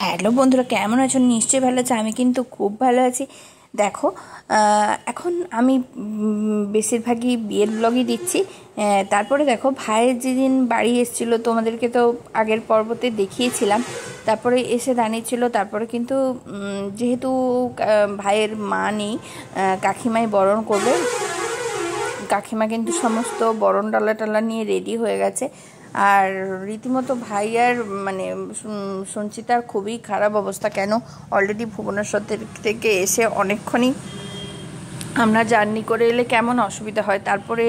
Hello বন্ধুরা, কেমন আছো? নিশ্চয়ই ভালো আছে। আমি কিন্তু খুব ভালো আছি। দেখো, এখন আমি বেশিরভাগই বিয়ের ব্লগই দিচ্ছি। তারপরে দেখো, ভাইয়ের যেদিন বাড়ি এসেছিলো তোমাদেরকে তো আগের পর্বতে দেখিয়েছিলাম। তারপরে এসে দাঁড়িয়েছিল। তারপরে কিন্তু যেহেতু ভাইয়ের মা নেই, কাকিমাই বরণ করবে। কাকিমা কিন্তু সমস্ত বরণ ডালা টালা নিয়ে রেডি হয়ে গেছে। আর রীতিমতো ভাইয়ার মানে সঞ্চিতার খুবই খারাপ অবস্থা। কেন, অলরেডি ভুবনেশ্বর থেকে এসে অনেকক্ষণই আমরা জার্নি করে এলে কেমন অসুবিধা হয়, তারপরে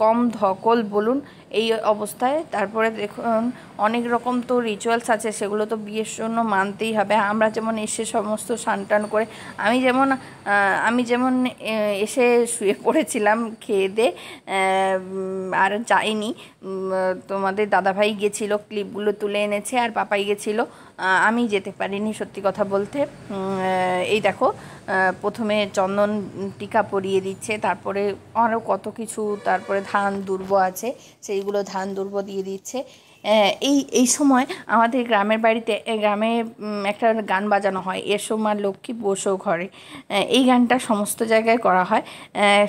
কম ধকল বলুন এই অবস্থায়। তারপরে দেখুন, অনেক রকম তো রিচুয়ালস আছে, সেগুলো তো বিয়ের জন্য মানতেই হবে। আমরা যেমন এসে সমস্ত স্নান টান করে আমি যেমন এসে শুয়ে পড়েছিলাম খেয়ে দিয়ে, আর যাইনি। তোমাদের দাদাভাই গেছিলো, ক্লিপগুলো তুলে এনেছে, আর পাপাই গেছিলো, আমি যেতে পারিনি সত্যি কথা বলতে। এই দেখো, প্রথমে চন্দন টিকা পরিয়ে দিচ্ছে, তারপরে আরও কত কিছু, তারপরে ধান দুর্ব আছে, সেইগুলো ধান দুর্ব দিয়ে দিচ্ছে। এই সময় আমাদের গ্রামের বাড়িতে গ্রামে একটা গান বাজানো হয়, এসো মা লক্ষ্মী বসো ঘরে। এই গানটা সমস্ত জায়গায় করা হয়।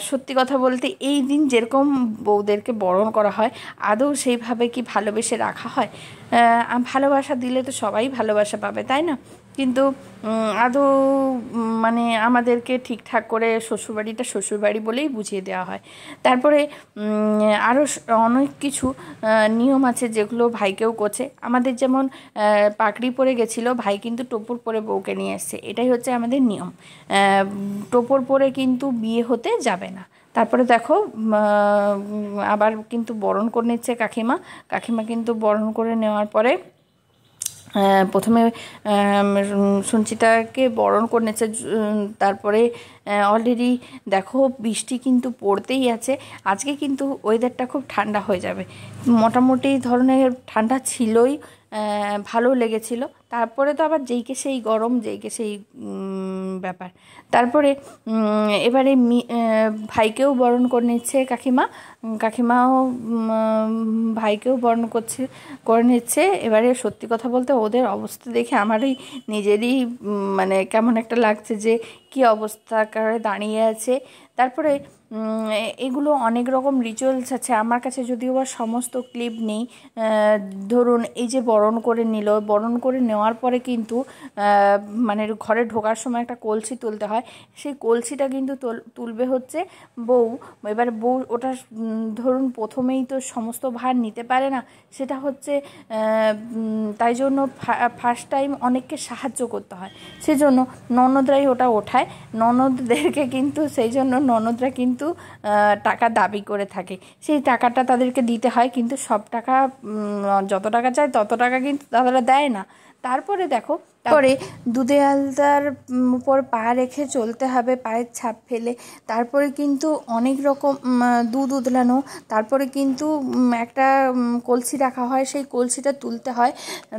সত্যি কথা বলতে এই দিন যেরকম বউদেরকে বরণ করা হয়, আদৌ সেইভাবে কি ভালোবেসে রাখা হয়? ভালোবাসা দিলে তো সবাই ভালোবাসা পাবে, তাই না? কিন্তু আদৌ মানে আমাদেরকে ঠিকঠাক করে শ্বশুরবাড়িটা শ্বশুরবাড়ি বলেই বুঝিয়ে দেওয়া হয়। তারপরে আরও অনেক কিছু নিয়ম আছে যেগুলো ভাইকেও করছে। আমাদের যেমন পাগড়ি পরে গেছিলো, ভাই কিন্তু টোপর পরে বউকে নিয়ে এসছে, এটাই হচ্ছে আমাদের নিয়ম। টোপর পরে কিন্তু বিয়ে হতে যাবে না। তারপরে দেখো, আবার কিন্তু বরণ করে নিচ্ছে কাকিমা কিন্তু বরণ করে নেওয়ার পরে প্রথমে সঞ্চিতাকে বরণ করে নিচ্ছে। তারপরে অলরেডি দেখো, বৃষ্টি কিন্তু পড়তেই আছে। আজকে কিন্তু ওয়েদারটা খুব ঠান্ডা হয়ে যাবে, মোটামুটি ধরনের ঠান্ডা ছিলই, ভালো লেগেছিল। তারপরে তো আবার যেইকে সেই গরম, যেইকে সেই ব্যাপার। তারপরে এবারে ভাইকেও বরণ করে নিচ্ছে কাকিমাও ভাইকেও বরণ করে নিচ্ছে। এবারে সত্যি কথা বলতে ওদের অবস্থা দেখে আমারই নিজেরই মানে কেমন একটা লাগছে যে কী অবস্থা করে দাঁড়িয়ে আছে। তারপরে এগুলো অনেক রকম রিচুয়ালস আছে, আমার কাছে যদিও বা সমস্ত ক্লিপ নেই। ধরুন, এই যে বরণ করে নিল, বরণ করে নেওয়ার পরে কিন্তু মানে ঘরে ঢোকার সময় একটা কলসি তুলতে হয়। সেই কলসিটা কিন্তু তুলবে হচ্ছে বউ। এবার বউ ওটা ধরুন প্রথমেই তো সমস্ত ভার নিতে পারে না, সেটা হচ্ছে তাই জন্য ফার্স্ট টাইম অনেককে সাহায্য করতে হয়, সেজন্য ননদরাই ওটা ওঠায়। ননদদেরকে কিন্তু সেই জন্য ননদরা কিন্তু টাকা দাবি করে থাকে, সেই টাকাটা তাদেরকে দিতে হয়। কিন্তু সব টাকা, যত টাকা চায় তত টাকা কিন্তু তারা দেয় না। তারপরে দেখো, তারপরে দুধে আলতার উপর পা রেখে চলতে হবে, পায়ের ছাপ ফেলে। তারপরে কিন্তু অনেক রকম দুধ উতলানো, তারপরে কিন্তু একটা কলসি রাখা হয়, সেই কলসিটা তুলতে হয়।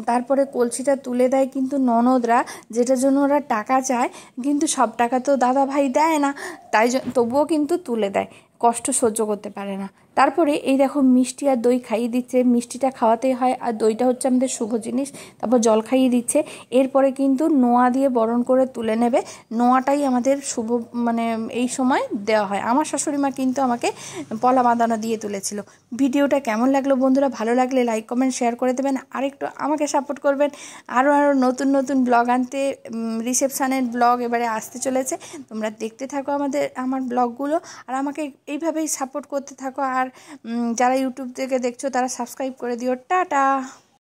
তারপরে কলসিটা তুলে দেয় কিন্তু ননদরা, যেটার জন্য ওরা টাকা চায়, কিন্তু সব টাকা তো দাদা ভাই দেয় না, তাই তবুও কিন্তু তুলে দেয়, কষ্ট সহ্য করতে পারে না। তারপরে এই দেখো, মিষ্টি আর দই খাইয়ে দিচ্ছে, মিষ্টিটা খাওয়াতেই হয়, আর দইটা হচ্ছে আমাদের শুভ জিনিস। তারপর জল খাইয়ে দিচ্ছে। এরপরে কিন্তু নোয়া দিয়ে বরণ করে তুলে নেবে। নোয়াটাই আমাদের শুভ, মানে এই সময় দেওয়া হয়। আমার শাশুড়ি মা কিন্তু আমাকে পলা বাঁধানো দিয়ে তুলেছিল। ভিডিওটা কেমন লাগলো বন্ধুরা? ভালো লাগলে লাইক কমেন্ট শেয়ার করে দেবেন, আর একটু আমাকে সাপোর্ট করবেন। আরও নতুন নতুন ব্লগ আনতে, রিসেপশানের ব্লগ এবারে আসতে চলেছে। তোমরা দেখতে থাকো আমার ব্লগগুলো, আর আমাকে এইভাবেই সাপোর্ট করতে থাকো। আর যারা ইউটিউব থেকে দেখছো তারা সাবস্ক্রাইব করে দিও। টাটা।